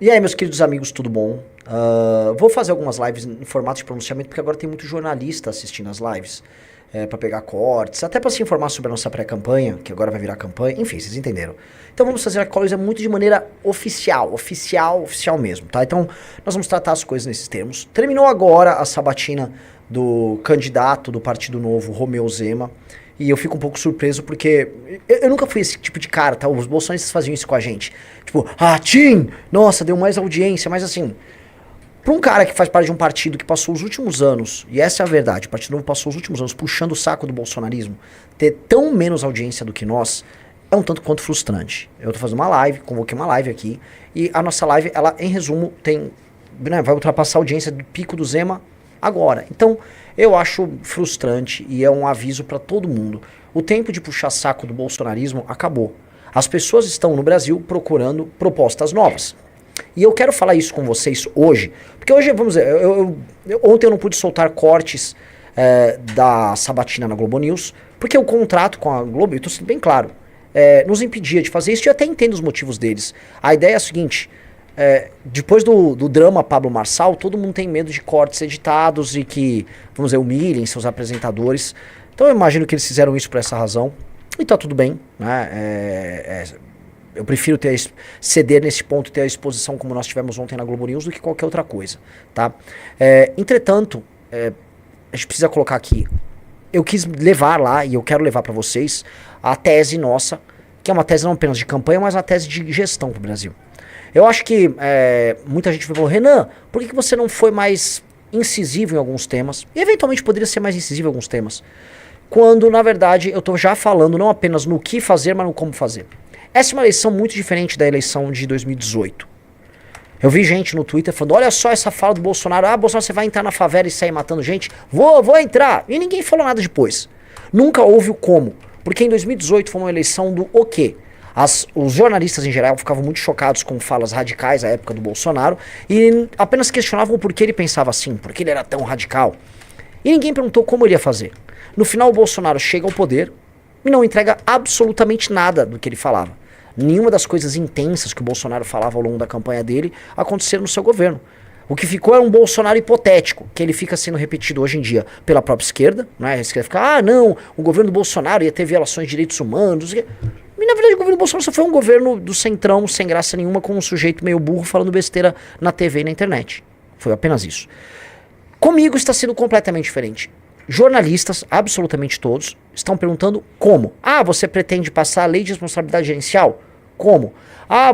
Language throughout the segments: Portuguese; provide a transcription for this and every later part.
E aí, meus queridos amigos, tudo bom? Vou fazer algumas lives em formato de pronunciamento, porque agora tem muito jornalista assistindo as lives, para pegar cortes, até para se informar sobre a nossa pré-campanha, que agora vai virar campanha, enfim, vocês entenderam. Então vamos fazer a coisa muito de maneira oficial mesmo, tá? Então nós vamos tratar as coisas nesses termos. Terminou agora a sabatina do candidato do Partido Novo, Romeu Zema, e eu fico um pouco surpreso porque eu nunca fui esse tipo de cara, tá? Os bolsonaristas faziam isso com a gente. Tipo, Tim! Nossa, deu mais audiência, mas assim, pra um cara que faz parte de um partido que passou os últimos anos, e essa é a verdade, o Partido Novo passou os últimos anos puxando o saco do bolsonarismo, ter tão menos audiência do que nós, é um tanto quanto frustrante. Eu tô fazendo uma live, convoquei uma live aqui, e a nossa live, ela, em resumo, tem, né, vai ultrapassar a audiência do pico do Zema agora. Então, eu acho frustrante e é um aviso pra todo mundo. O tempo de puxar saco do bolsonarismo acabou. As pessoas estão no Brasil procurando propostas novas. E eu quero falar isso com vocês hoje, porque hoje, vamos dizer, ontem eu não pude soltar cortes da sabatina na Globo News, porque o contrato com a Globo, eu estou sendo bem claro, nos impedia de fazer isso, e eu até entendo os motivos deles. A ideia é a seguinte, depois do drama Pablo Marçal, todo mundo tem medo de cortes editados e que, vamos dizer, humilhem seus apresentadores. Então eu imagino que eles fizeram isso por essa razão, e tá tudo bem, né? Eu prefiro ceder nesse ponto e ter a exposição como nós tivemos ontem na Globo News do que qualquer outra coisa, tá? Entretanto, a gente precisa colocar aqui, eu quis levar lá, e eu quero levar para vocês, a tese nossa, que é uma tese não apenas de campanha, mas uma tese de gestão pro Brasil. Eu acho que muita gente vai falar, Renan, por que você não foi mais incisivo em alguns temas? E eventualmente poderia ser mais incisivo em alguns temas. Quando, na verdade, eu tô já falando não apenas no que fazer, mas no como fazer. Essa é uma eleição muito diferente da eleição de 2018. Eu vi gente no Twitter falando, olha só essa fala do Bolsonaro, Bolsonaro, você vai entrar na favela e sair matando gente? Vou entrar. E ninguém falou nada depois. Nunca houve o como. Porque em 2018 foi uma eleição do o quê? Os jornalistas em geral ficavam muito chocados com falas radicais à época do Bolsonaro e apenas questionavam por que ele pensava assim, por que ele era tão radical. E ninguém perguntou como ele ia fazer. No final o Bolsonaro chega ao poder e não entrega absolutamente nada do que ele falava. Nenhuma das coisas intensas que o Bolsonaro falava ao longo da campanha dele aconteceram no seu governo. O que ficou é um Bolsonaro hipotético, que ele fica sendo repetido hoje em dia pela própria esquerda, né? A esquerda fica, não, o governo do Bolsonaro ia ter violações de direitos humanos. E na verdade o governo do Bolsonaro só foi um governo do centrão, sem graça nenhuma, com um sujeito meio burro falando besteira na TV e na internet. Foi apenas isso. Comigo está sendo completamente diferente. Jornalistas, absolutamente todos, estão perguntando como. Você pretende passar a lei de responsabilidade gerencial? Como?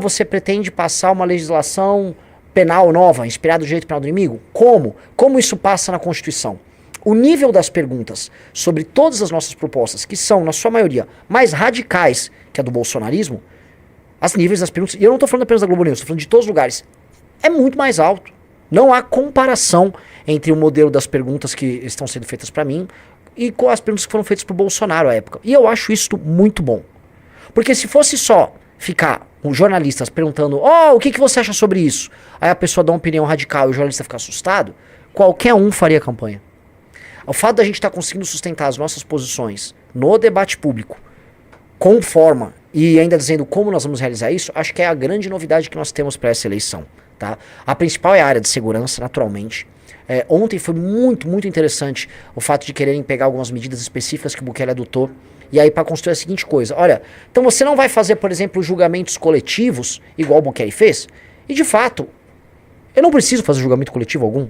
Você pretende passar uma legislação penal nova, inspirada no direito penal do inimigo? Como? Como isso passa na Constituição? O nível das perguntas sobre todas as nossas propostas, que são, na sua maioria, mais radicais que a do bolsonarismo, os níveis das perguntas, e eu não estou falando apenas da Globo News, estou falando de todos os lugares, é muito mais alto. Não há comparação entre o modelo das perguntas que estão sendo feitas para mim e com as perguntas que foram feitas para o Bolsonaro à época. E eu acho isso muito bom. Porque se fosse só ficar os jornalistas perguntando, o que você acha sobre isso? Aí a pessoa dá uma opinião radical e o jornalista fica assustado, qualquer um faria campanha. O fato da gente estar conseguindo sustentar as nossas posições no debate público, com forma, e ainda dizendo como nós vamos realizar isso, acho que é a grande novidade que nós temos para essa eleição. Tá? A principal é a área de segurança, naturalmente. Ontem foi muito, muito interessante o fato de quererem pegar algumas medidas específicas que o Bukele adotou, e aí para construir a seguinte coisa, olha, então você não vai fazer, por exemplo, julgamentos coletivos, igual o Bukele fez, e de fato, eu não preciso fazer julgamento coletivo algum.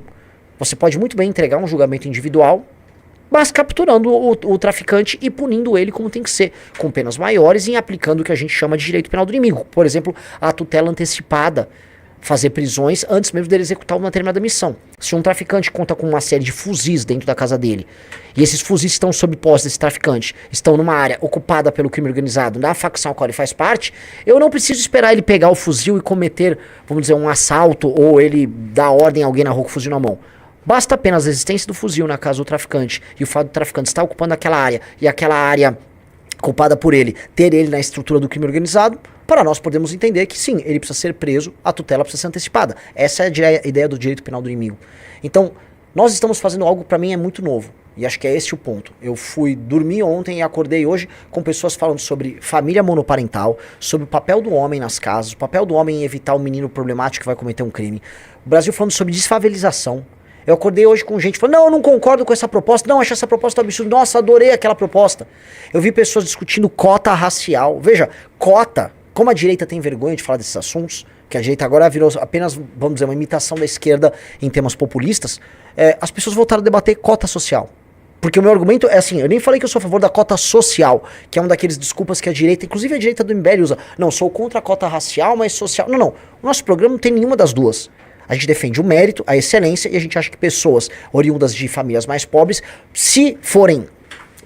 Você pode muito bem entregar um julgamento individual, mas capturando o traficante e punindo ele como tem que ser, com penas maiores e aplicando o que a gente chama de direito penal do inimigo. Por exemplo, a tutela antecipada, fazer prisões antes mesmo dele executar uma determinada missão. Se um traficante conta com uma série de fuzis dentro da casa dele, e esses fuzis estão sob posse desse traficante, estão numa área ocupada pelo crime organizado, na facção a qual ele faz parte, eu não preciso esperar ele pegar o fuzil e cometer, vamos dizer, um assalto, ou ele dar ordem a alguém na rua com o fuzil na mão. Basta apenas a existência do fuzil na casa do traficante, e o fato do traficante estar ocupando aquela área, e aquela área culpada por ele, ter ele na estrutura do crime organizado, para nós podemos entender que sim, ele precisa ser preso, a tutela precisa ser antecipada. Essa é a ideia do direito penal do inimigo. Então, nós estamos fazendo algo que para mim é muito novo. E acho que é esse o ponto. Eu fui dormir ontem e acordei hoje com pessoas falando sobre família monoparental, sobre o papel do homem nas casas, o papel do homem em evitar o menino problemático que vai cometer um crime. O Brasil falando sobre desfavelização. Eu acordei hoje com gente falando, não, eu não concordo com essa proposta, não, acho essa proposta absurda, nossa, adorei aquela proposta. Eu vi pessoas discutindo cota racial. Veja, cota, como a direita tem vergonha de falar desses assuntos, que a direita agora virou apenas, vamos dizer, uma imitação da esquerda em temas populistas, as pessoas voltaram a debater cota social. Porque o meu argumento é assim, eu nem falei que eu sou a favor da cota social, que é um daqueles desculpas que a direita, inclusive a direita do MBL usa. Não, sou contra a cota racial, mas social. Não, não. O nosso programa não tem nenhuma das duas. A gente defende o mérito, a excelência, e a gente acha que pessoas oriundas de famílias mais pobres, se forem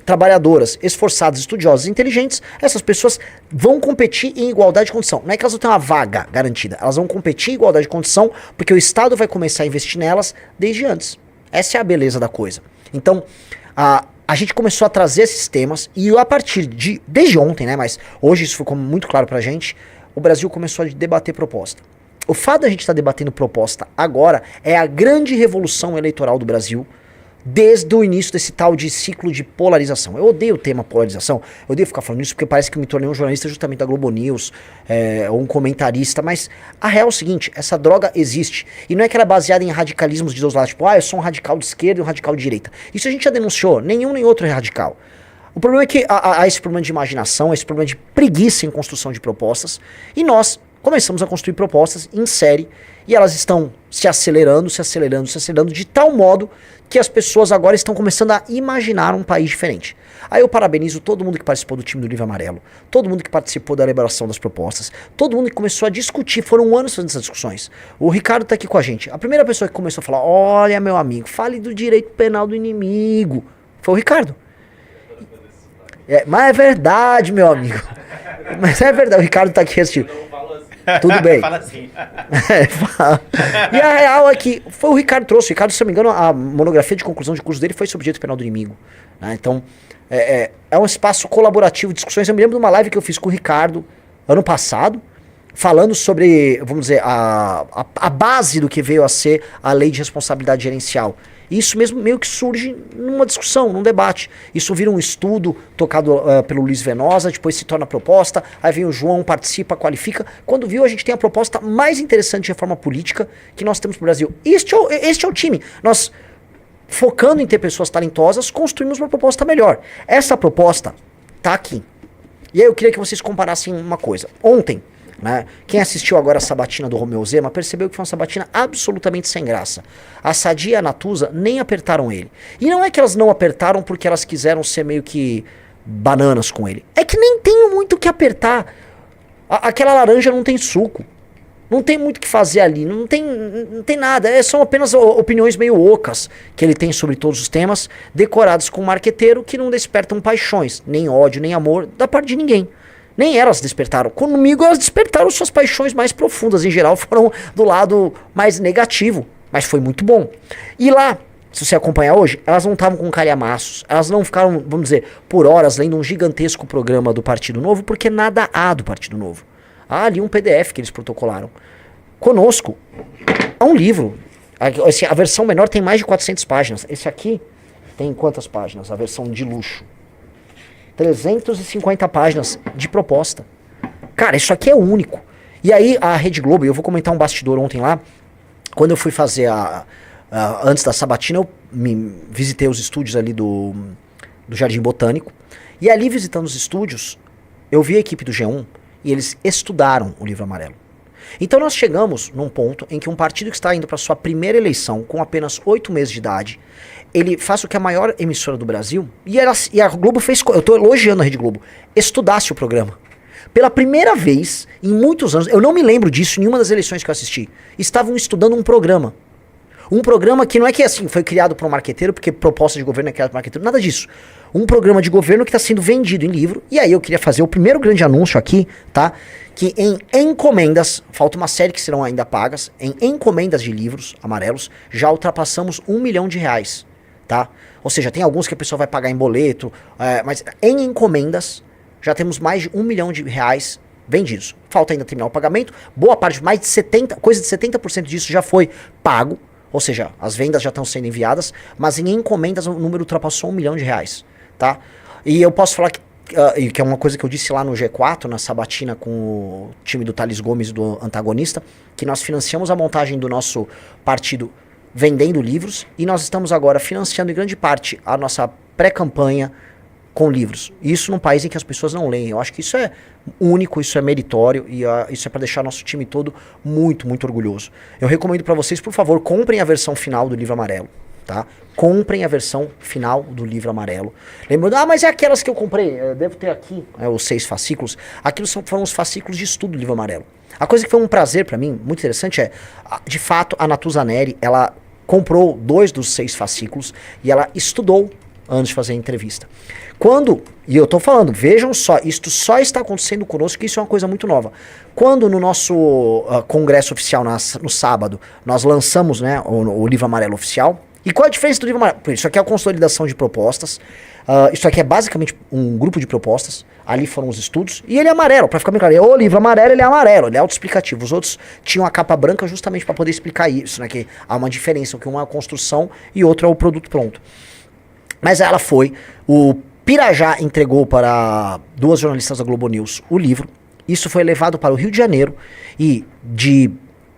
trabalhadoras, esforçadas, estudiosas, inteligentes, essas pessoas vão competir em igualdade de condição. Não é que elas vão ter uma vaga garantida, elas vão competir em igualdade de condição, porque o Estado vai começar a investir nelas desde antes. Essa é a beleza da coisa. Então, a gente começou a trazer esses temas e a partir de, desde ontem, né, mas hoje isso ficou muito claro pra gente, o Brasil começou a debater proposta. O fato da gente estar debatendo proposta agora é a grande revolução eleitoral do Brasil desde o início desse tal de ciclo de polarização. Eu odeio o tema polarização, eu odeio ficar falando isso porque parece que eu me tornei um jornalista justamente da Globo News, ou um comentarista, mas a real é o seguinte, essa droga existe, e não é que ela é baseada em radicalismos de dois lados, tipo, eu sou um radical de esquerda e um radical de direita. Isso a gente já denunciou, nenhum nem outro é radical. O problema é que há esse problema de imaginação, esse problema de preguiça em construção de propostas, e nós começamos a construir propostas em série, e elas estão se acelerando, se acelerando, se acelerando, de tal modo que as pessoas agora estão começando a imaginar um país diferente. Aí eu parabenizo todo mundo que participou do time do Livro Amarelo, todo mundo que participou da elaboração das propostas, todo mundo que começou a discutir, foram anos fazendo essas discussões. O Ricardo tá aqui com a gente. A primeira pessoa que começou a falar, olha meu amigo, fale do direito penal do inimigo, foi o Ricardo. Mas é verdade, meu amigo. Mas é verdade, o Ricardo tá aqui assistindo. Tudo bem. Fala assim. E a real é que foi o Ricardo trouxe. O Ricardo, se não me engano, a monografia de conclusão de curso dele foi sobre direito penal do inimigo. Né? Então, é um espaço colaborativo de discussões. Eu me lembro de uma live que eu fiz com o Ricardo ano passado, falando sobre, vamos dizer, a base do que veio a ser a lei de responsabilidade gerencial. E isso mesmo meio que surge numa discussão, num debate. Isso vira um estudo tocado pelo Luiz Venosa, depois se torna proposta, aí vem o João, participa, qualifica. Quando viu, a gente tem a proposta mais interessante de reforma política que nós temos no Brasil. Este é o time. Nós, focando em ter pessoas talentosas, construímos uma proposta melhor. Essa proposta tá aqui. E aí eu queria que vocês comparassem uma coisa. Ontem, né, quem assistiu agora a sabatina do Romeu Zema percebeu que foi uma sabatina absolutamente sem graça. A Sadia e a Natuza nem apertaram ele. E não é que elas não apertaram porque elas quiseram ser meio que bananas com ele. É que nem tem muito o que apertar. Aquela laranja não tem suco. Não tem muito o que fazer ali. Não tem nada. São apenas opiniões meio ocas que ele tem sobre todos os temas, decorados com um marqueteiro que não despertam paixões, nem ódio, nem amor da parte de ninguém. Nem elas despertaram. Comigo elas despertaram suas paixões mais profundas. Em geral foram do lado mais negativo. Mas foi muito bom. E lá, se você acompanhar hoje, elas não estavam com calhamaços. Elas não ficaram, vamos dizer, por horas lendo um gigantesco programa do Partido Novo, porque nada há do Partido Novo. Há ali um PDF que eles protocolaram. Conosco, há um livro. A versão menor tem mais de 400 páginas. Esse aqui tem quantas páginas? A versão de luxo. 350 páginas de proposta. Cara, isso aqui é único. E aí a Rede Globo, eu vou comentar um bastidor ontem lá, quando eu fui fazer antes da sabatina, eu visitei os estúdios ali do Jardim Botânico, e ali visitando os estúdios, eu vi a equipe do G1 e eles estudaram o Livro Amarelo. Então nós chegamos num ponto em que um partido que está indo para sua primeira eleição com apenas 8 meses de idade, ele faz o que a maior emissora do Brasil, e a Globo fez, eu estou elogiando a Rede Globo, estudasse o programa. Pela primeira vez, em muitos anos, eu não me lembro disso em nenhuma das eleições que eu assisti, estavam estudando um programa. Um programa que não é que assim, foi criado por um marqueteiro, porque proposta de governo é criada por um marqueteiro, nada disso. Um programa de governo que está sendo vendido em livro, e aí eu queria fazer o primeiro grande anúncio aqui, tá? Que em encomendas, falta uma série que serão ainda pagas, em encomendas de livros amarelos, já ultrapassamos R$1 milhão, tá? Ou seja, tem alguns que a pessoa vai pagar em boleto, mas em encomendas já temos mais de R$1 milhão vendidos. Falta ainda terminar o pagamento, boa parte, mais de 70%, coisa de 70% disso já foi pago. Ou seja, as vendas já estão sendo enviadas, mas em encomendas o número ultrapassou R$1 milhão, tá? E eu posso falar que é uma coisa que eu disse lá no G4, na sabatina com o time do Thales Gomes, do Antagonista, que nós financiamos a montagem do nosso partido vendendo livros, e nós estamos agora financiando em grande parte a nossa pré-campanha com livros. Isso num país em que as pessoas não leem. Eu acho que isso é único, isso é meritório, e isso é para deixar nosso time todo muito, muito orgulhoso. Eu recomendo para vocês, por favor, comprem a versão final do livro amarelo. Tá? Comprem a versão final do livro amarelo. Lembrando, mas é aquelas que eu comprei, devo ter aqui, os 6 fascículos. Aquilo foram os fascículos de estudo do livro amarelo. A coisa que foi um prazer para mim, muito interessante, de fato, a Natuza Neri, ela comprou 2 dos 6 fascículos e ela estudou antes de fazer a entrevista. E eu tô falando, vejam só, isto só está acontecendo conosco, que isso é uma coisa muito nova. Quando no nosso congresso oficial, no sábado, nós lançamos, né, o livro amarelo oficial. E qual a diferença do livro amarelo? Isso aqui é a consolidação de propostas. Isso aqui é basicamente um grupo de propostas. Ali foram os estudos. E ele é amarelo, para ficar bem claro. O livro amarelo, ele é amarelo, ele é autoexplicativo. Os outros tinham a capa branca justamente para poder explicar isso, né? Que há uma diferença, que uma é a construção e outro é o produto pronto. Mas ela foi. O Pirajá entregou para 2 jornalistas da Globo News o livro. Isso foi levado para o Rio de Janeiro. E de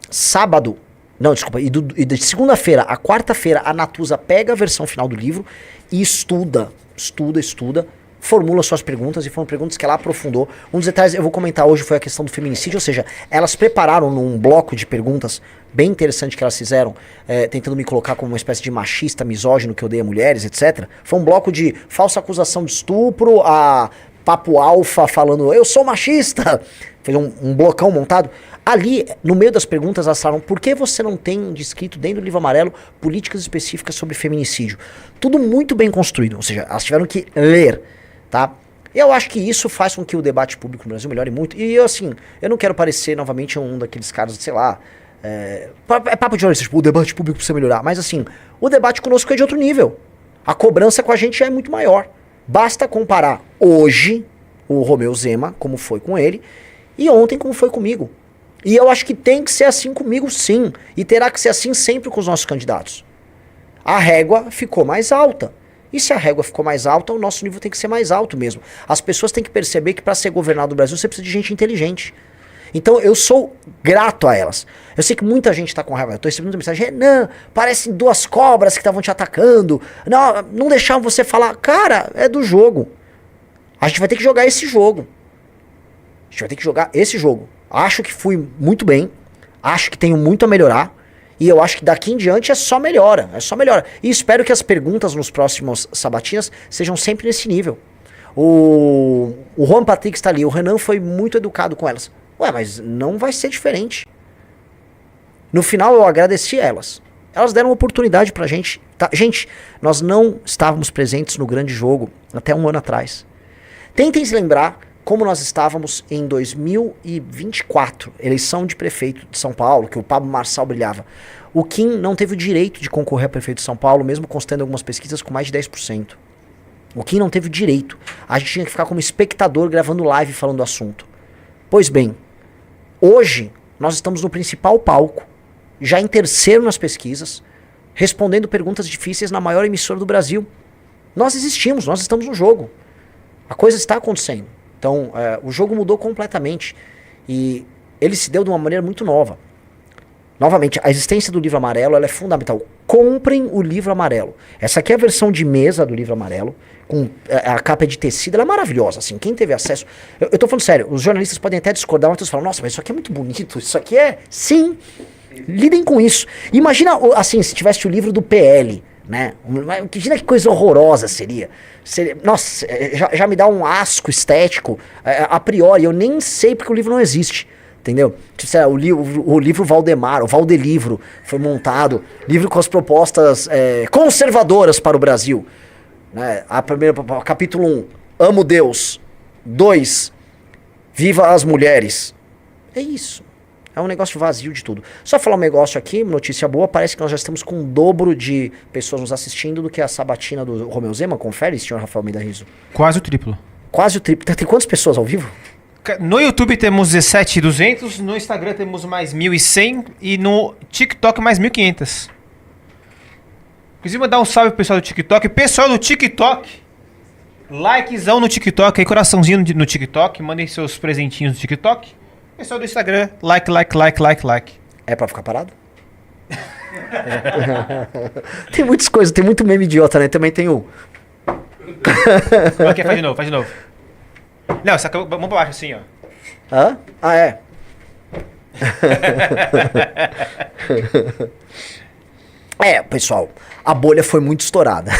sábado... Não, desculpa. E de segunda-feira a quarta-feira, a Natuza pega a versão final do livro e estuda, formula suas perguntas, e foram perguntas que ela aprofundou. Um dos detalhes eu vou comentar hoje foi a questão do feminicídio, ou seja, elas prepararam num bloco de perguntas bem interessante que elas fizeram, tentando me colocar como uma espécie de machista, misógino, que odeia mulheres, etc. Foi um bloco de falsa acusação de estupro, a papo alfa falando, eu sou machista. Foi um blocão montado. Ali, no meio das perguntas, elas falaram, por que você não tem descrito dentro do livro amarelo políticas específicas sobre feminicídio? Tudo muito bem construído, ou seja, elas tiveram que ler, tá? E eu acho que isso faz com que o debate público no Brasil melhore muito. E eu, assim, eu não quero parecer novamente um daqueles caras, sei lá, é papo de jornalista, tipo, o debate público precisa melhorar. Mas assim, o debate conosco é de outro nível. A cobrança com a gente é muito maior. Basta comparar hoje o Romeu Zema, como foi com ele, e ontem como foi comigo. E eu acho que tem que ser assim comigo, sim. E terá que ser assim sempre com os nossos candidatos. A régua ficou mais alta. E se a régua ficou mais alta, o nosso nível tem que ser mais alto mesmo. As pessoas têm que perceber que para ser governado no Brasil você precisa de gente inteligente. Então eu sou grato a elas. Eu sei que muita gente está com raiva. Eu estou recebendo mensagem, Renan, parecem 2 cobras que estavam te atacando. Não deixavam você falar. Cara, é do jogo. A gente vai ter que jogar esse jogo. Acho que fui muito bem. Acho que tenho muito a melhorar. E eu acho que daqui em diante é só melhora. E espero que as perguntas nos próximos sabatinas sejam sempre nesse nível. O Juan Patrick está ali. O Renan foi muito educado com elas. Ué, mas não vai ser diferente. No final eu agradeci a elas. Elas deram oportunidade pra gente. Tá? Gente, nós não estávamos presentes no grande jogo até 1 ano atrás. Tentem se lembrar como nós estávamos em 2024, eleição de prefeito de São Paulo, que o Pablo Marçal brilhava. O Kim não teve o direito de concorrer a prefeito de São Paulo, mesmo constando algumas pesquisas com mais de 10%. O Kim não teve o direito. A gente tinha que ficar como espectador gravando live falando do assunto. Pois bem, hoje nós estamos no principal palco, já em terceiro nas pesquisas, respondendo perguntas difíceis na maior emissora do Brasil. Nós existimos, nós estamos no jogo. A coisa está acontecendo. Então, o jogo mudou completamente e ele se deu de uma maneira muito nova. Novamente, a existência do livro amarelo ela é fundamental. Comprem o livro amarelo. Essa aqui é a versão de mesa do livro amarelo, com a capa de tecido, ela é maravilhosa. Assim, quem teve acesso... Eu tô falando sério, os jornalistas podem até discordar, mas falam, nossa, mas isso aqui é muito bonito, isso aqui é... Sim, lidem com isso. Imagina, assim, se tivesse o livro do PL, né? Imagina que coisa horrorosa seria. Nossa, já me dá um asco estético a priori. Eu nem sei porque o livro não existe, entendeu? O livro Valdemar, o Valdelivro foi montado, livro com as propostas conservadoras para o Brasil, né? Capítulo 1, amo Deus. 2, viva as mulheres. É isso. É um negócio vazio de tudo. Só falar um negócio aqui, notícia boa, parece que nós já estamos com o dobro de pessoas nos assistindo do que a sabatina do Romeu Zema. Confere, senhor Rafael Almeida Rizzo. Quase o triplo. Quase o triplo. Tem quantas pessoas ao vivo? No YouTube temos 17.200, no Instagram temos mais 1.100 e no TikTok mais 1.500. Inclusive, mandar um salve pro pessoal do TikTok. Pessoal do TikTok, likezão no TikTok, aí coraçãozinho no TikTok. Mandem seus presentinhos no TikTok. Pessoal do Instagram, like. É pra ficar parado? Tem muitas coisas, tem muito meme idiota, né? Também tem o... Ok, faz de novo. Não, só que vamos pra baixo assim, ó. Hã? Ah, é. Pessoal, a bolha foi muito estourada.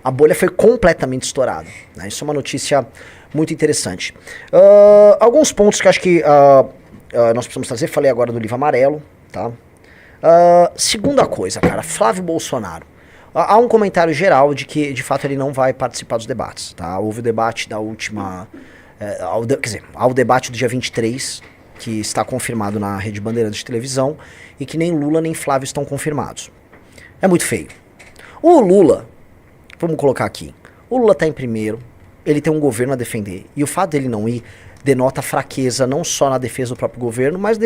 A bolha foi completamente estourada, né? Isso é uma notícia muito interessante. Alguns pontos que eu acho que nós precisamos trazer. Falei agora do livro amarelo, tá? Segunda coisa, cara, Flávio Bolsonaro. Há um comentário geral de que, de fato, ele não vai participar dos debates, tá? Houve o debate da última... há o debate do dia 23, que está confirmado na Rede Bandeirantes de televisão, e que nem Lula nem Flávio estão confirmados. É muito feio. O Lula, vamos colocar aqui, o Lula está em primeiro, ele tem um governo a defender, e o fato dele não ir denota fraqueza não só na defesa do próprio governo, mas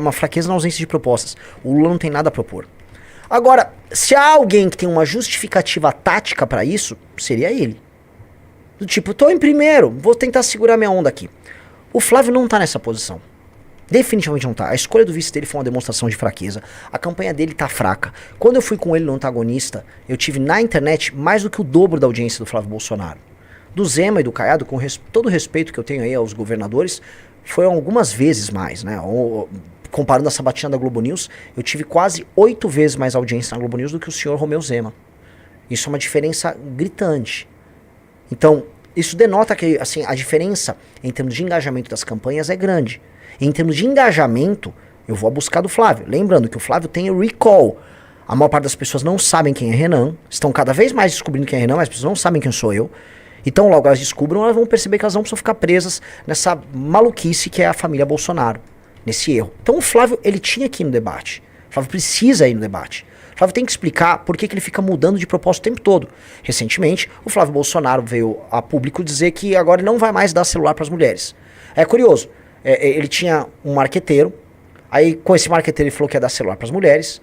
uma fraqueza na ausência de propostas. O Lula não tem nada a propor. Agora, se há alguém que tem uma justificativa tática para isso, seria ele. Do tipo, tô em primeiro, vou tentar segurar minha onda aqui. O Flávio não tá nessa posição. Definitivamente não tá. A escolha do vice dele foi uma demonstração de fraqueza. A campanha dele tá fraca. Quando eu fui com ele no antagonista, eu tive na internet mais do que o dobro da audiência do Flávio Bolsonaro. Do Zema e do Caiado, com todo o respeito que eu tenho aí aos governadores, foi algumas vezes mais, né? Comparando a sabatina da Globo News, eu tive quase 8 vezes mais audiência na Globo News do que o senhor Romeu Zema. Isso é uma diferença gritante. Então, isso denota que assim, a diferença em termos de engajamento das campanhas é grande. E em termos de engajamento, eu vou buscar do Flávio. Lembrando que o Flávio tem o recall. A maior parte das pessoas não sabem quem é Renan, estão cada vez mais descobrindo quem é Renan, mas as pessoas não sabem quem sou eu. Então, logo elas descubram, elas vão perceber que elas não precisam ficar presas nessa maluquice que é a família Bolsonaro, nesse erro. Então o Flávio, ele tinha que ir no debate. O Flávio precisa ir no debate. O Flávio tem que explicar por que ele fica mudando de propósito o tempo todo. Recentemente, o Flávio Bolsonaro veio a público dizer que agora ele não vai mais dar celular para as mulheres. É curioso, ele tinha um marqueteiro, aí com esse marqueteiro ele falou que ia dar celular para as mulheres,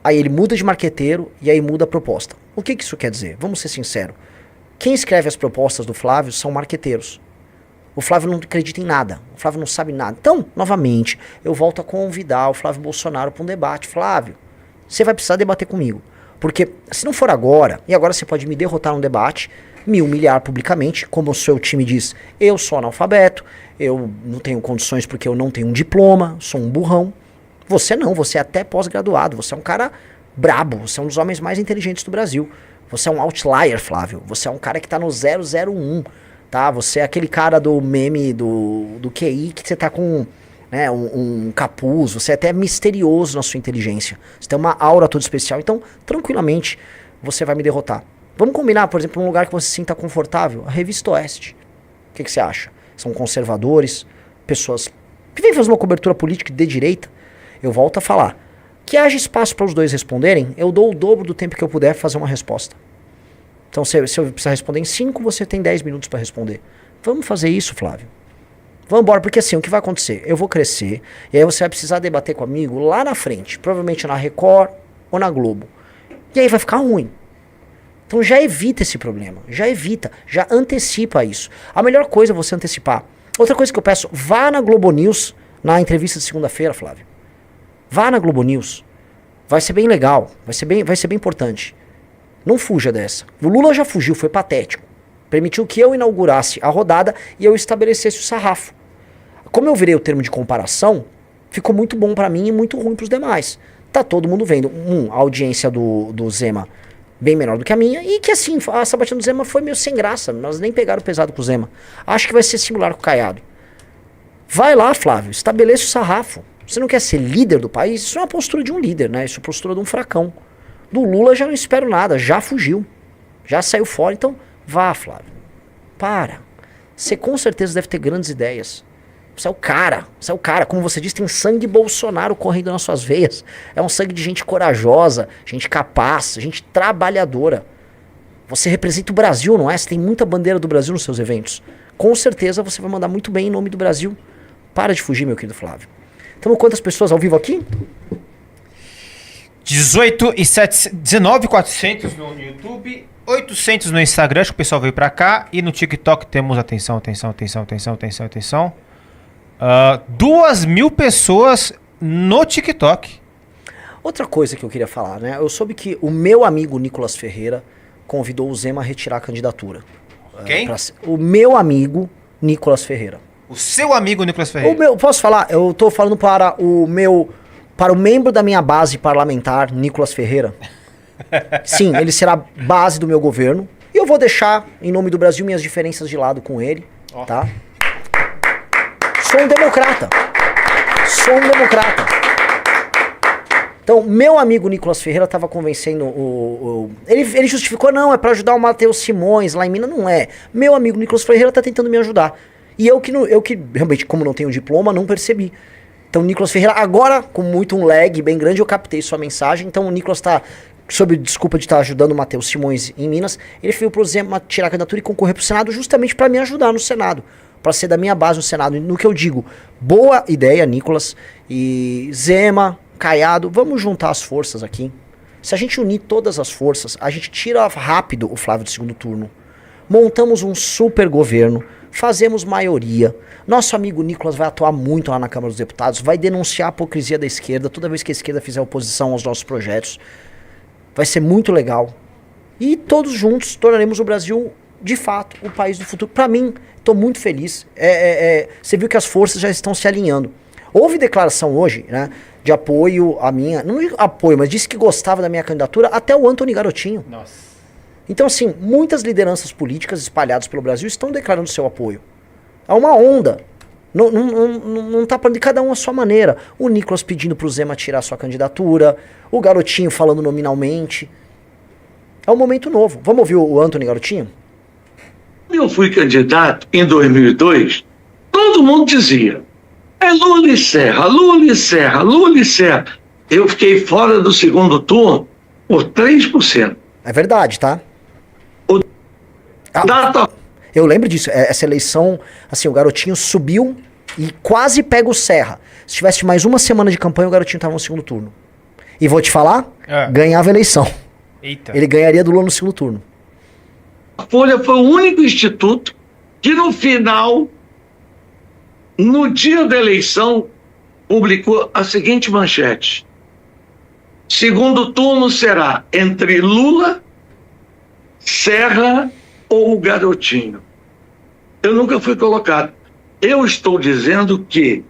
aí ele muda de marqueteiro e aí muda a proposta. O que isso quer dizer? Vamos ser sinceros. Quem escreve as propostas do Flávio são marqueteiros. O Flávio não acredita em nada. O Flávio não sabe nada. Então, novamente, eu volto a convidar o Flávio Bolsonaro para um debate. Flávio, você vai precisar debater comigo. Porque se não for agora, e agora você pode me derrotar num debate, me humilhar publicamente, como o seu time diz, eu sou analfabeto, eu não tenho condições porque eu não tenho um diploma, sou um burrão. Você não, você é até pós-graduado, você é um cara brabo, você é um dos homens mais inteligentes do Brasil. Você é um outlier, Flávio. Você é um cara que tá no 001, tá? Você é aquele cara do meme do QI que você tá com, né, um capuz. Você é até misterioso na sua inteligência. Você tem uma aura toda especial. Então, tranquilamente, você vai me derrotar. Vamos combinar, por exemplo, um lugar que você se sinta confortável. A Revista Oeste. O que você acha? São conservadores, pessoas que vêm fazer uma cobertura política de direita. Eu volto a falar. Que haja espaço para os dois responderem, eu dou o dobro do tempo que eu puder fazer uma resposta. Então, se eu precisar responder em 5, você tem 10 minutos para responder. Vamos fazer isso, Flávio. Vamos embora, porque assim, o que vai acontecer? Eu vou crescer, e aí você vai precisar debater comigo lá na frente, provavelmente na Record ou na Globo. E aí vai ficar ruim. Então já evita esse problema, já antecipa isso. A melhor coisa é você antecipar. Outra coisa que eu peço, vá na Globo News, na entrevista de segunda-feira, Flávio. Vá na Globo News. Vai ser bem legal. Vai ser bem importante. Não fuja dessa. O Lula já fugiu, foi patético. Permitiu que eu inaugurasse a rodada e eu estabelecesse o sarrafo. Como eu virei o termo de comparação, ficou muito bom pra mim e muito ruim pros demais. Tá todo mundo vendo. A audiência do Zema bem menor do que a minha. E que assim, a sabatina do Zema foi meio sem graça. Nós nem pegaram pesado com o Zema. Acho que vai ser similar com o Caiado. Vai lá, Flávio. Estabeleça o sarrafo. Você não quer ser líder do país? Isso é uma postura de um líder, né? Isso é a postura de um fracão. Do Lula já não espero nada, já fugiu. Já saiu fora, então vá, Flávio. Para. Você com certeza deve ter grandes ideias. Você é o cara. Como você disse, tem sangue Bolsonaro correndo nas suas veias. É um sangue de gente corajosa, gente capaz, gente trabalhadora. Você representa o Brasil, não é? Você tem muita bandeira do Brasil nos seus eventos. Com certeza você vai mandar muito bem em nome do Brasil. Para de fugir, meu querido Flávio. Então, quantas pessoas ao vivo aqui? 19.400 no YouTube, 800 no Instagram, acho que o pessoal veio pra cá. E no TikTok temos, atenção, 2.000 pessoas no TikTok. Outra coisa que eu queria falar, né? Eu soube que o meu amigo Nicolas Ferreira convidou o Zema a retirar a candidatura. Quem? O meu amigo Nicolas Ferreira. O seu amigo Nicolas Ferreira. Posso falar? Eu tô falando para o membro da minha base parlamentar, Nicolas Ferreira. Sim, ele será base do meu governo. E eu vou deixar, em nome do Brasil, minhas diferenças de lado com ele, tá? Sou um democrata. Então, meu amigo Nicolas Ferreira estava convencendo Ele justificou, não, é para ajudar o Matheus Simões lá em Minas. Não é. Meu amigo Nicolas Ferreira tá tentando me ajudar. E eu que realmente, como não tenho diploma, não percebi. Então, o Nicolas Ferreira, agora, com um lag bem grande, eu captei sua mensagem. Então, o Nicolas tá, sob desculpa de estar ajudando o Matheus Simões em Minas, ele veio pro Zema tirar a candidatura e concorrer pro Senado justamente para me ajudar no Senado. Para ser da minha base no Senado. E no que eu digo, boa ideia, Nicolas. E Zema, Caiado, vamos juntar as forças aqui. Se a gente unir todas as forças, a gente tira rápido o Flávio do segundo turno. Montamos um super governo, fazemos maioria. Nosso amigo Nicolas vai atuar muito lá na Câmara dos Deputados, vai denunciar a hipocrisia da esquerda toda vez que a esquerda fizer oposição aos nossos projetos. Vai ser muito legal. E todos juntos tornaremos o Brasil, de fato, o país do futuro. Para mim, estou muito feliz. Você viu que as forças já estão se alinhando. Houve declaração hoje, né, de apoio à minha... Não apoio, mas disse que gostava da minha candidatura até o Antony Garotinho. Nossa. Então, assim, muitas lideranças políticas espalhadas pelo Brasil estão declarando seu apoio. É uma onda. Não tá falando de cada um à sua maneira. O Nicolas pedindo pro Zema tirar sua candidatura, o Garotinho falando nominalmente. É um momento novo. Vamos ouvir o Antony Garotinho? Quando eu fui candidato em 2002, todo mundo dizia: é Lula e Serra, Lula e Serra, Lula e Serra. Eu fiquei fora do segundo turno por 3%. É verdade, tá? Data... Eu lembro disso. Essa eleição, assim, o Garotinho subiu e quase pega o Serra. Se tivesse mais uma semana de campanha, o Garotinho tava no segundo turno. E vou te falar, ganhava a eleição. Eita. Ele ganharia do Lula no segundo turno. A Folha foi o único instituto que no final, no dia da eleição, publicou a seguinte manchete: segundo turno será entre Lula, Serra ou o Garotinho. Eu nunca fui colocado. Eu estou dizendo que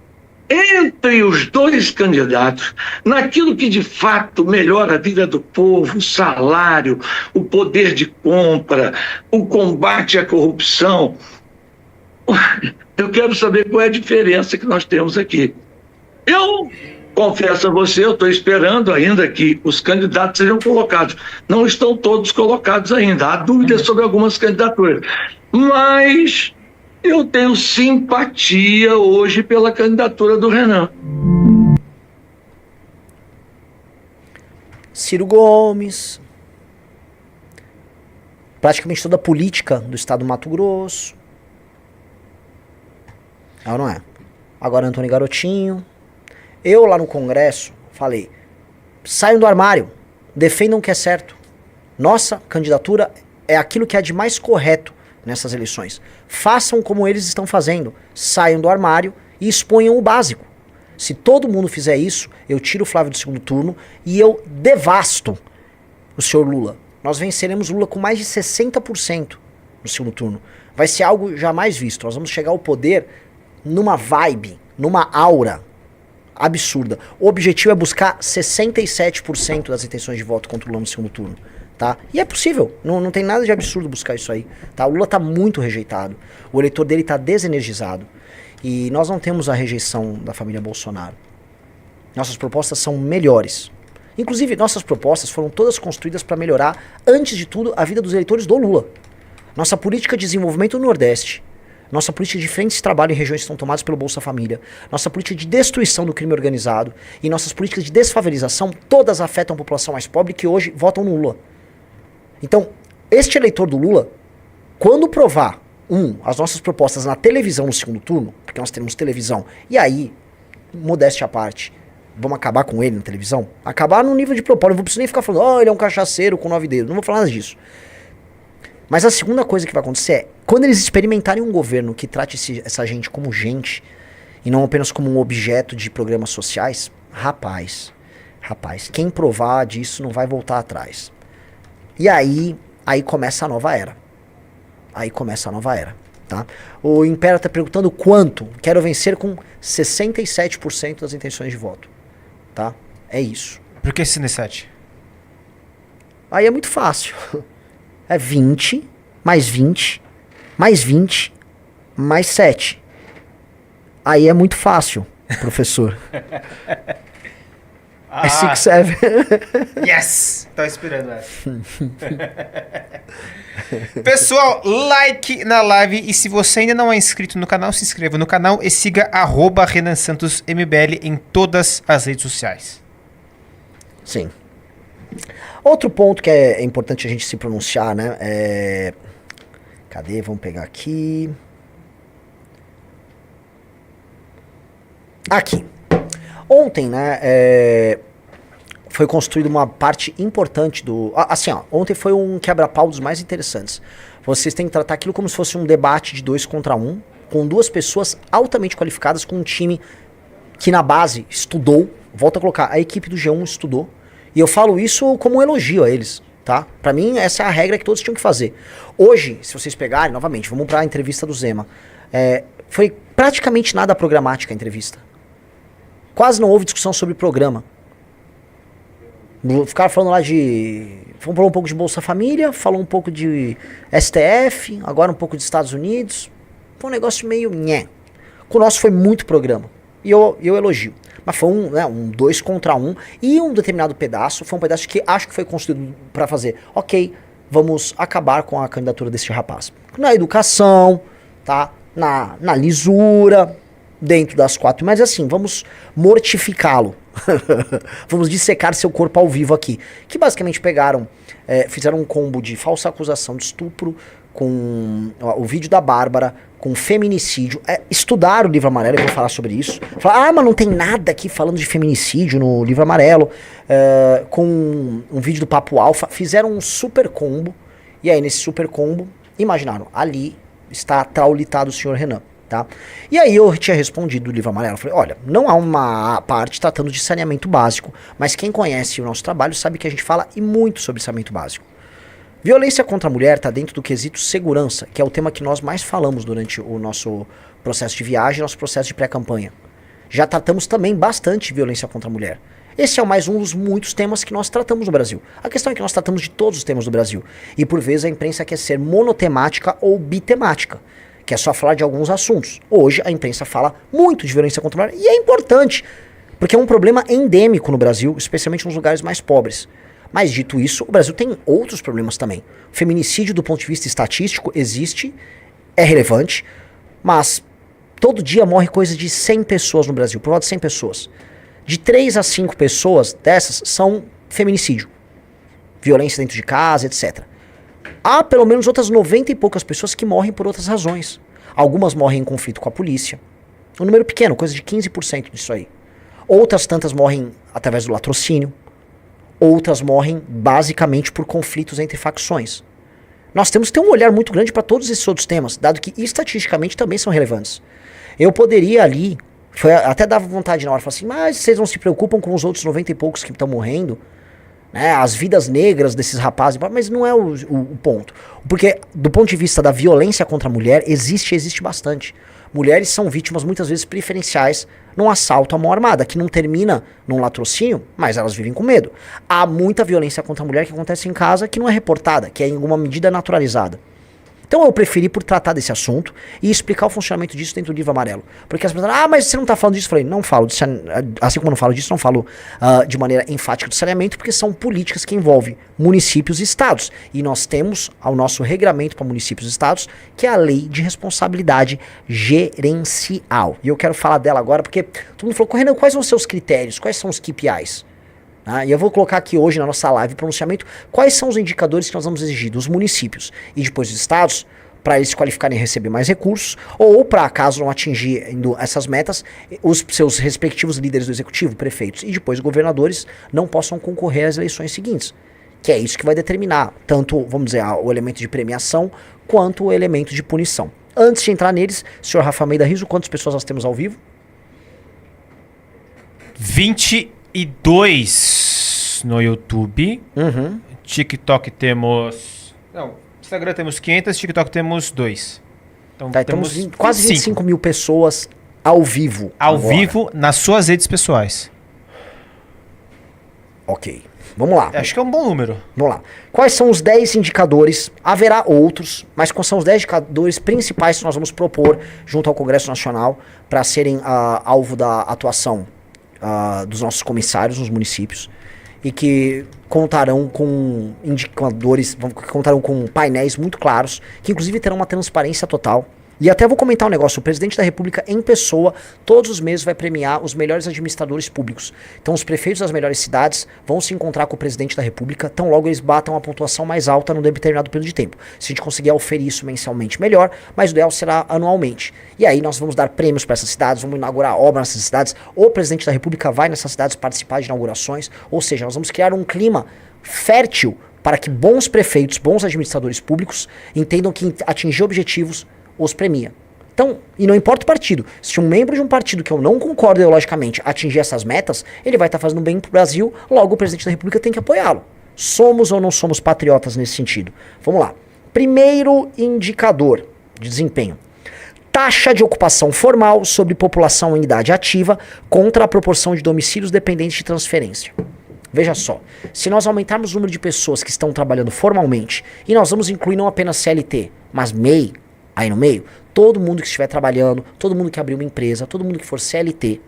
entre os dois candidatos, naquilo que de fato melhora a vida do povo, o salário, o poder de compra, o combate à corrupção, eu quero saber qual é a diferença que nós temos aqui. Eu confesso a você, eu estou esperando ainda que os candidatos sejam colocados. Não estão todos colocados ainda. Há dúvidas sobre algumas candidaturas. Mas eu tenho simpatia hoje pela candidatura do Renan. Ciro Gomes. Praticamente toda a política do estado do Mato Grosso. É ou não é? Agora Antony Garotinho. Eu lá no Congresso falei: saiam do armário, defendam o que é certo. Nossa candidatura é aquilo que é de mais correto nessas eleições. Façam como eles estão fazendo. Saiam do armário e exponham o básico. Se todo mundo fizer isso, eu tiro o Flávio do segundo turno e eu devasto o senhor Lula. Nós venceremos Lula com mais de 60% no segundo turno. Vai ser algo jamais visto. Nós vamos chegar ao poder numa vibe, numa aura absurda. O objetivo é buscar 67% das intenções de voto contra o Lula no segundo turno, tá? E é possível, não tem nada de absurdo buscar isso aí, tá? O Lula tá muito rejeitado, o eleitor dele tá desenergizado e nós não temos a rejeição da família Bolsonaro. Nossas propostas são melhores. Inclusive, nossas propostas foram todas construídas para melhorar, antes de tudo, a vida dos eleitores do Lula. Nossa política de desenvolvimento no Nordeste, nossa política de frentes de trabalho em regiões que estão tomadas pelo Bolsa Família, nossa política de destruição do crime organizado e nossas políticas de desfavelização, todas afetam a população mais pobre que hoje votam no Lula. Então, este eleitor do Lula, quando provar, as nossas propostas na televisão no segundo turno, porque nós teremos televisão, e aí, modéstia à parte, vamos acabar com ele na televisão? Acabar no nível de propósito. Não vou precisar nem ficar falando, ele é um cachaceiro com 9 dedos. Não vou falar nada disso. Mas a segunda coisa que vai acontecer é, quando eles experimentarem um governo que trate essa gente como gente, e não apenas como um objeto de programas sociais, rapaz, quem provar disso não vai voltar atrás. E aí começa a nova era. Tá? O Império tá perguntando quanto. Quero vencer com 67% das intenções de voto. Tá? É isso. Por que 67? Aí é muito fácil. É 20, mais 20, mais 20, mais 7. Aí é muito fácil, professor. É 6, 7. Yes! Tava esperando essa. Pessoal, like na live. E se você ainda não é inscrito no canal, se inscreva no canal e siga @RenanSantosMBL em todas as redes sociais. Sim. Outro ponto que é importante a gente se pronunciar, né? Cadê? Vamos pegar aqui. Aqui. Ontem, né? Foi construída uma parte importante do... Assim, ó. Ontem foi um quebra-pau dos mais interessantes. Vocês têm que tratar aquilo como se fosse um debate de 2 contra 1, com 2 pessoas altamente qualificadas, com um time que na base estudou. Volto a colocar, a equipe do G1 estudou. E eu falo isso como um elogio a eles, tá? Pra mim, essa é a regra que todos tinham que fazer. Hoje, se vocês pegarem, novamente, vamos pra entrevista do Zema. Foi praticamente nada programática a entrevista. Quase não houve discussão sobre programa. Ficaram falando lá falou um pouco de Bolsa Família, falou um pouco de STF, agora um pouco de Estados Unidos. Foi um negócio meio nhé. Com o nosso foi muito programa. E eu elogio. Mas foi um 2 contra 1. E um determinado pedaço, foi um pedaço que acho que foi construído para fazer. Ok, vamos acabar com a candidatura desse rapaz. Na educação, tá? Na lisura, dentro das 4. Mas assim, vamos mortificá-lo. Vamos dissecar seu corpo ao vivo aqui. Que basicamente fizeram um combo de falsa acusação de estupro, com o vídeo da Bárbara, com feminicídio. Estudaram o livro amarelo, eu vou falar sobre isso. Falaram, mas não tem nada aqui falando de feminicídio no livro amarelo. Com um vídeo do Papo Alfa. Fizeram um super combo. E aí, nesse super combo, imaginaram, ali está traulitado o senhor Renan. Tá? E aí eu tinha respondido o livro amarelo, falei, olha, não há uma parte tratando de saneamento básico, mas quem conhece o nosso trabalho sabe que a gente fala e muito sobre saneamento básico. Violência contra a mulher está dentro do quesito segurança, que é o tema que nós mais falamos durante o nosso processo de viagem, nosso processo de pré-campanha. Já tratamos também bastante de violência contra a mulher. Esse é mais um dos muitos temas que nós tratamos no Brasil. A questão é que nós tratamos de todos os temas do Brasil. E por vezes a imprensa quer ser monotemática ou bitemática, que é só falar de alguns assuntos. Hoje a imprensa fala muito de violência contra a mulher, e é importante, porque é um problema endêmico no Brasil, especialmente nos lugares mais pobres. Mas dito isso, o Brasil tem outros problemas também. O feminicídio do ponto de vista estatístico existe, é relevante, mas todo dia morre coisa de 100 pessoas no Brasil, por volta de 100 pessoas. De 3 a 5 pessoas dessas são feminicídio. Violência dentro de casa, etc. Há pelo menos outras 90 e poucas pessoas que morrem por outras razões. Algumas morrem em conflito com a polícia. Um número pequeno, coisa de 15% disso aí. Outras tantas morrem através do latrocínio. Outras morrem basicamente por conflitos entre facções. Nós temos que ter um olhar muito grande para todos esses outros temas, dado que estatisticamente também são relevantes. Eu poderia ali, até dava vontade na hora, falar assim, mas vocês não se preocupam com os outros 90 e poucos que estão morrendo? Né, as vidas negras desses rapazes, mas não é o ponto. Porque do ponto de vista da violência contra a mulher, existe bastante. Mulheres são vítimas muitas vezes preferenciais num assalto à mão armada, que não termina num latrocínio, mas elas vivem com medo. Há muita violência contra a mulher que acontece em casa que não é reportada, que é em alguma medida naturalizada. Então eu preferi por tratar desse assunto e explicar o funcionamento disso dentro do livro amarelo. Porque as pessoas falam, mas você não está falando disso? Eu falei, não falo, assim como eu não falo disso, não falo de maneira enfática do saneamento, porque são políticas que envolvem municípios e estados. E nós temos ao nosso regramento para municípios e estados, que é a Lei de Responsabilidade Gerencial. E eu quero falar dela agora, porque todo mundo falou, Renan, quais são os seus critérios? Quais são os KPIs? E eu vou colocar aqui hoje na nossa live pronunciamento quais são os indicadores que nós vamos exigir dos municípios e depois dos estados para eles se qualificarem e receber mais recursos, ou para, caso não atingindo essas metas, os seus respectivos líderes do executivo, prefeitos e depois governadores não possam concorrer às eleições seguintes. Que é isso que vai determinar tanto, vamos dizer, o elemento de premiação quanto o elemento de punição. Antes de entrar neles, senhor Rafa Almeida Riso, quantas pessoas nós temos ao vivo? 22 no YouTube. TikTok temos... Não, Instagram temos 500, TikTok temos 2. Então Tá, temos temos quase 25 mil pessoas ao vivo. Ao agora. vivo nas suas redes pessoais. Ok. Vamos lá. Acho que é um bom número. Vamos lá. Quais são os 10 indicadores? Haverá outros, mas quais são os 10 indicadores principais que nós vamos propor junto ao Congresso Nacional para serem alvo da atuação dos nossos comissários nos municípios e que contarão com indicadores, contarão com painéis muito claros, que inclusive terão uma transparência total. E até vou comentar um negócio, o presidente da República em pessoa, todos os meses vai premiar os melhores administradores públicos. Então os prefeitos das melhores cidades vão se encontrar com o presidente da República, tão logo eles batam a pontuação mais alta num determinado período de tempo. Se a gente conseguir oferir isso mensalmente, melhor, mas o ideal será anualmente. E aí nós vamos dar prêmios para essas cidades, vamos inaugurar obras nessas cidades, o presidente da República vai nessas cidades participar de inaugurações, ou seja, nós vamos criar um clima fértil para que bons prefeitos, bons administradores públicos entendam que atingir objetivos os premia. Então, e não importa o partido, se um membro de um partido que eu não concordo ideologicamente atingir essas metas, ele vai estar fazendo bem pro Brasil, logo o presidente da República tem que apoiá-lo. Somos ou não somos patriotas nesse sentido? Vamos lá. Primeiro indicador de desempenho. Taxa de ocupação formal sobre população em idade ativa contra a proporção de domicílios dependentes de transferência. Veja só, se nós aumentarmos o número de pessoas que estão trabalhando formalmente, e nós vamos incluir não apenas CLT, mas MEI, aí no meio, todo mundo que estiver trabalhando, todo mundo que abrir uma empresa, todo mundo que for CLT,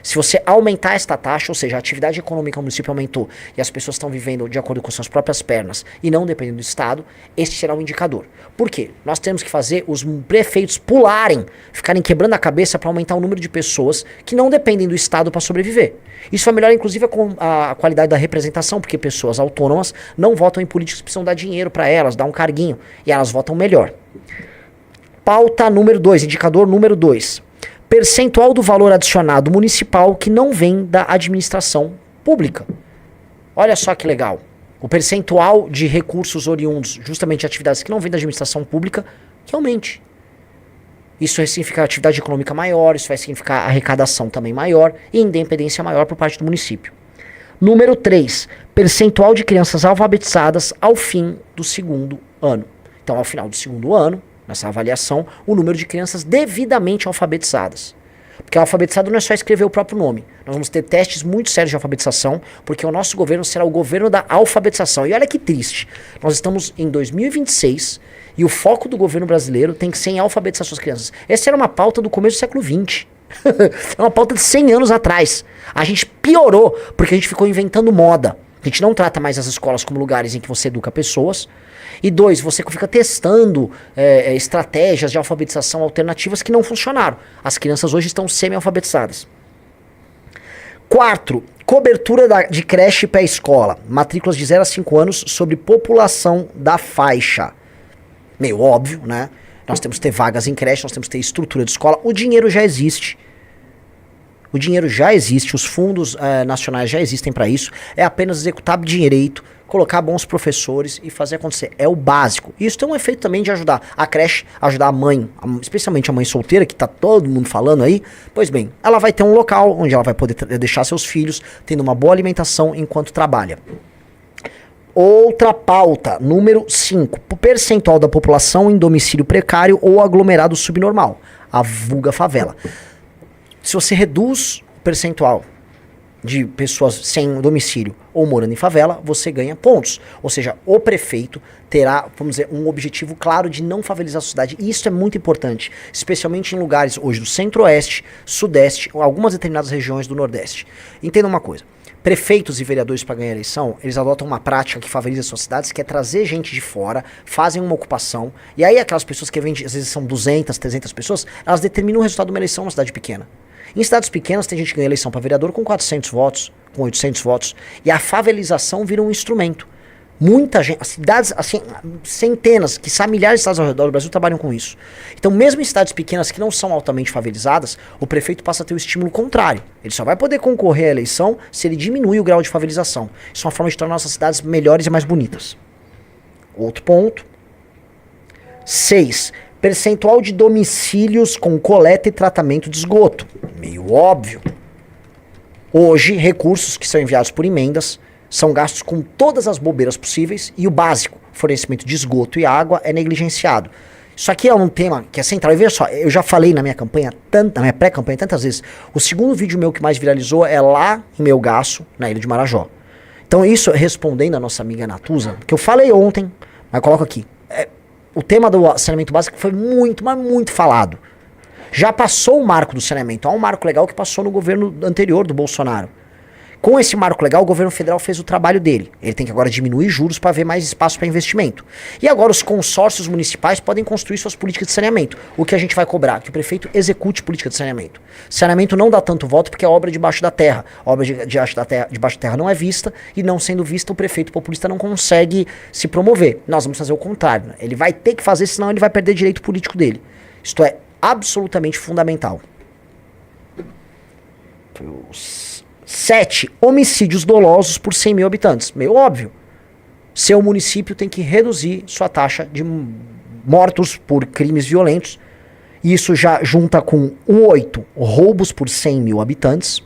se você aumentar esta taxa, ou seja, a atividade econômica no município aumentou e as pessoas estão vivendo de acordo com suas próprias pernas e não dependendo do Estado, este será um indicador. Por quê? Nós temos que fazer os prefeitos pularem, ficarem quebrando a cabeça para aumentar o número de pessoas que não dependem do Estado para sobreviver. Isso vai melhorar inclusive a qualidade da representação, porque pessoas autônomas não votam em políticos que precisam dar dinheiro para elas, dar um carguinho, e elas votam melhor. Pauta número 2, indicador número 2. Percentual do valor adicionado municipal que não vem da administração pública. Olha só que legal. O percentual de recursos oriundos, justamente de atividades que não vêm da administração pública, que aumente. Isso vai significar atividade econômica maior, isso vai significar arrecadação também maior e independência maior por parte do município. Número 3. Percentual de crianças alfabetizadas ao fim do segundo ano. Então, ao final do segundo ano, nessa avaliação, o número de crianças devidamente alfabetizadas. Porque alfabetizado não é só escrever o próprio nome. Nós vamos ter testes muito sérios de alfabetização, porque o nosso governo será o governo da alfabetização. E olha que triste. Nós estamos em 2026 e o foco do governo brasileiro tem que ser em alfabetizar suas crianças. Essa era uma pauta do começo do século XX. É uma pauta de 100 anos atrás. A gente piorou porque a gente ficou inventando moda. A gente não trata mais as escolas como lugares em que você educa pessoas. E 2, você fica testando estratégias de alfabetização alternativas que não funcionaram. As crianças hoje estão semi-alfabetizadas. 4, cobertura de creche e pré-escola. Matrículas de 0 a 5 anos sobre população da faixa. Meio óbvio, né? Nós temos que ter vagas em creche, nós temos que ter estrutura de escola. O dinheiro já existe. O dinheiro já existe, os fundos nacionais já existem para isso. É apenas executar direito, colocar bons professores e fazer acontecer. É o básico. Isso tem um efeito também de ajudar a creche, ajudar a mãe, especialmente a mãe solteira, que tá todo mundo falando aí. Pois bem, ela vai ter um local onde ela vai poder deixar seus filhos tendo uma boa alimentação enquanto trabalha. Outra pauta, número 5. Percentual da população em domicílio precário ou aglomerado subnormal. A vulga favela. Se você reduz o percentual de pessoas sem domicílio ou morando em favela, você ganha pontos. Ou seja, o prefeito terá, vamos dizer, um objetivo claro de não favelizar a sociedade. E isso é muito importante, especialmente em lugares hoje do centro-oeste, sudeste, ou algumas determinadas regiões do nordeste. Entenda uma coisa. Prefeitos e vereadores para ganhar eleição, eles adotam uma prática que favoriza as suas cidades, que é trazer gente de fora, fazem uma ocupação, e aí aquelas pessoas que vêm, às vezes são 200, 300 pessoas, elas determinam o resultado de uma eleição numa cidade pequena. Em cidades pequenas tem gente que ganha eleição para vereador com 400 votos, com 800 votos, e a favelização vira um instrumento. Muita gente, as cidades, assim, centenas, quiçá milhares de cidades ao redor do Brasil trabalham com isso. Então, mesmo em cidades pequenas que não são altamente favelizadas, o prefeito passa a ter o estímulo contrário. Ele só vai poder concorrer à eleição se ele diminui o grau de favelização. Isso é uma forma de tornar nossas cidades melhores e mais bonitas. Outro ponto. 6. Percentual de domicílios com coleta e tratamento de esgoto. Meio óbvio. Hoje, recursos que são enviados por emendas são gastos com todas as bobeiras possíveis e o básico, fornecimento de esgoto e água, é negligenciado. Isso aqui é um tema que é central. E veja só, eu já falei na minha campanha, na minha pré-campanha tantas vezes, o segundo vídeo meu que mais viralizou é lá em Melgaço, na Ilha de Marajó. Então isso, respondendo a nossa amiga Natuza, que eu falei ontem, mas coloco aqui, o tema do saneamento básico foi muito, mas muito falado. Já passou o marco do saneamento, há um marco legal que passou no governo anterior do Bolsonaro. Com esse marco legal, o governo federal fez o trabalho dele. Ele tem que agora diminuir juros para ver mais espaço para investimento. E agora os consórcios municipais podem construir suas políticas de saneamento. O que a gente vai cobrar? Que o prefeito execute política de saneamento. Saneamento não dá tanto voto porque é obra debaixo da terra. A obra debaixo da terra não é vista, e não sendo vista, o prefeito populista não consegue se promover. Nós vamos fazer o contrário. Ele vai ter que fazer, senão ele vai perder direito político dele. Isto é absolutamente fundamental. 7. Homicídios dolosos por 100 mil habitantes. Meio óbvio. Seu município tem que reduzir sua taxa de mortos por crimes violentos. Isso já junta com 8 roubos por 100 mil habitantes.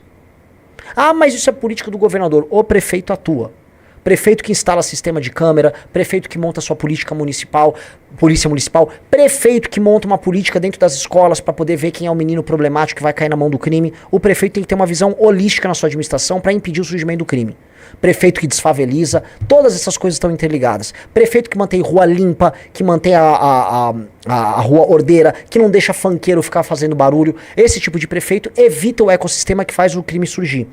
Ah, mas isso é política do governador. O prefeito atua. Prefeito que instala sistema de câmera, prefeito que monta sua política municipal, polícia municipal, prefeito que monta uma política dentro das escolas para poder ver quem é o menino problemático que vai cair na mão do crime. O prefeito tem que ter uma visão holística na sua administração para impedir o surgimento do crime. Prefeito que desfaveliza, todas essas coisas estão interligadas. Prefeito que mantém rua limpa, que mantém a rua ordeira, que não deixa funkeiro ficar fazendo barulho. Esse tipo de prefeito evita o ecossistema que faz o crime surgir.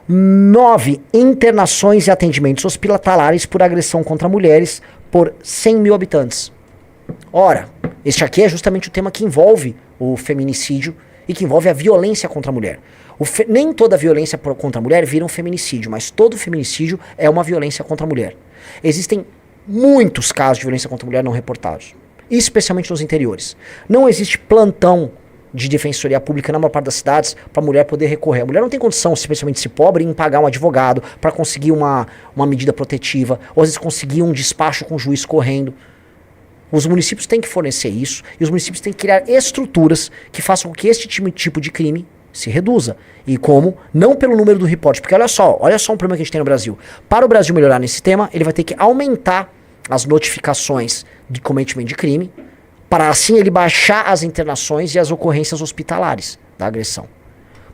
9. Internações e atendimentos hospitalares por agressão contra mulheres por 100 mil habitantes. Ora, este aqui é justamente o tema que envolve o feminicídio e que envolve a violência contra a mulher. Nem toda violência contra a mulher vira um feminicídio, mas todo feminicídio é uma violência contra a mulher. Existem muitos casos de violência contra a mulher não reportados, especialmente nos interiores. Não existe plantão de defensoria pública na maior parte das cidades para a mulher poder recorrer. A mulher não tem condição, especialmente se pobre, em pagar um advogado para conseguir uma medida protetiva, ou às vezes conseguir um despacho com o juiz correndo. Os municípios têm que fornecer isso, e os municípios têm que criar estruturas que façam com que este tipo de crime se reduza. E como? Não pelo número do repórter, porque olha só um problema que a gente tem no Brasil. Para o Brasil melhorar nesse tema, ele vai ter que aumentar as notificações de cometimento de crime, para assim ele baixar as internações e as ocorrências hospitalares da agressão.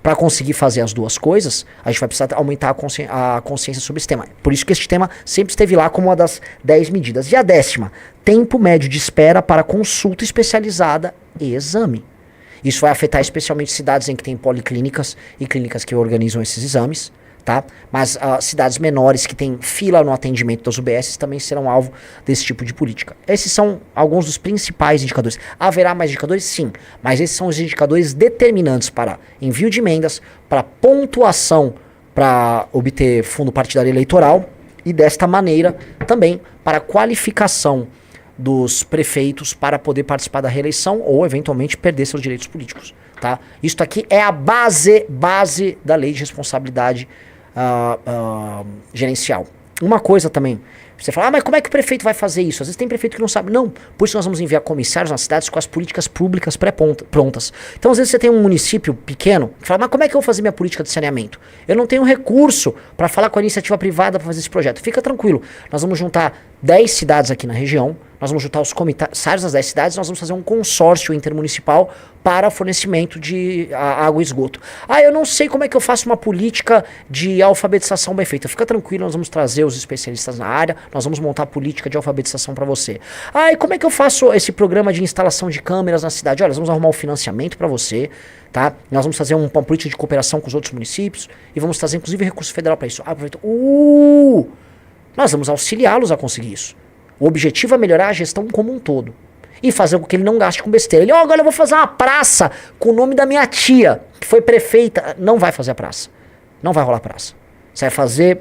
Para conseguir fazer as duas coisas, a gente vai precisar aumentar a consciência sobre esse tema. Por isso que este tema sempre esteve lá como uma das 10 medidas. E a 10ª, tempo médio de espera para consulta especializada e exame. Isso vai afetar especialmente cidades em que tem policlínicas e clínicas que organizam esses exames, tá? Mas cidades menores que têm fila no atendimento das UBSs também serão alvo desse tipo de política. Esses são alguns dos principais indicadores. Haverá mais indicadores? Sim, mas esses são os indicadores determinantes para envio de emendas, para pontuação para obter fundo partidário eleitoral e desta maneira também para qualificação dos prefeitos para poder participar da reeleição ou eventualmente perder seus direitos políticos, tá? Isso aqui é a base da lei de responsabilidade gerencial. Uma coisa também, você fala, mas como é que o prefeito vai fazer isso? Às vezes tem prefeito que não sabe. Não, por isso nós vamos enviar comissários nas cidades com as políticas públicas pré-prontas. Então às vezes você tem um município pequeno que fala, mas como é que eu vou fazer minha política de saneamento? Eu não tenho recurso para falar com a iniciativa privada para fazer esse projeto. Fica tranquilo, nós vamos juntar 10 cidades aqui na região, nós vamos juntar os comissários das 10 cidades, nós vamos fazer um consórcio intermunicipal para fornecimento de água e esgoto. Ah, eu não sei como é que eu faço uma política de alfabetização bem feita. Fica tranquilo, nós vamos trazer os especialistas na área, nós vamos montar a política de alfabetização para você. Ah, e como é que eu faço esse programa de instalação de câmeras na cidade? Olha, nós vamos arrumar um financiamento para você, tá? Nós vamos fazer uma política de cooperação com os outros municípios e vamos trazer inclusive recurso federal para isso. Ah, prefeito, nós vamos auxiliá-los a conseguir isso. O objetivo é melhorar a gestão como um todo. E fazer com que ele não gaste com besteira. Ele, agora eu vou fazer uma praça com o nome da minha tia, que foi prefeita. Não vai fazer a praça. Não vai rolar praça. Você vai fazer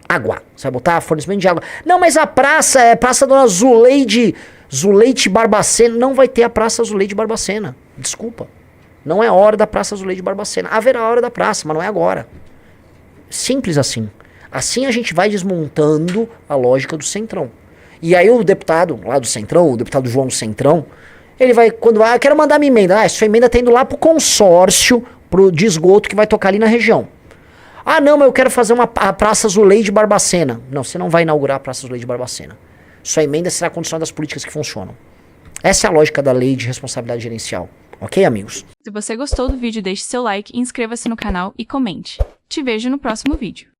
Água. Você vai botar fornecimento de água. Não, mas a praça é Praça Dona Zuleide Barbacena. Não vai ter a Praça Zuleide Barbacena. Desculpa. Não é hora da Praça Zuleide Barbacena. Haverá a hora da praça, mas não é agora. Simples assim. Assim a gente vai desmontando a lógica do Centrão. E aí o deputado lá do Centrão, o deputado João Centrão, ele vai, quando vai, quero mandar minha emenda. Ah, sua emenda tá indo lá pro consórcio de esgoto que vai tocar ali na região. Ah, não, mas eu quero fazer a Praça Zuleide Barbacena. Não, você não vai inaugurar a Praça Zuleide Barbacena. Sua emenda será condicionada às políticas que funcionam. Essa é a lógica da lei de responsabilidade gerencial. Ok, amigos? Se você gostou do vídeo, deixe seu like, inscreva-se no canal e comente. Te vejo no próximo vídeo.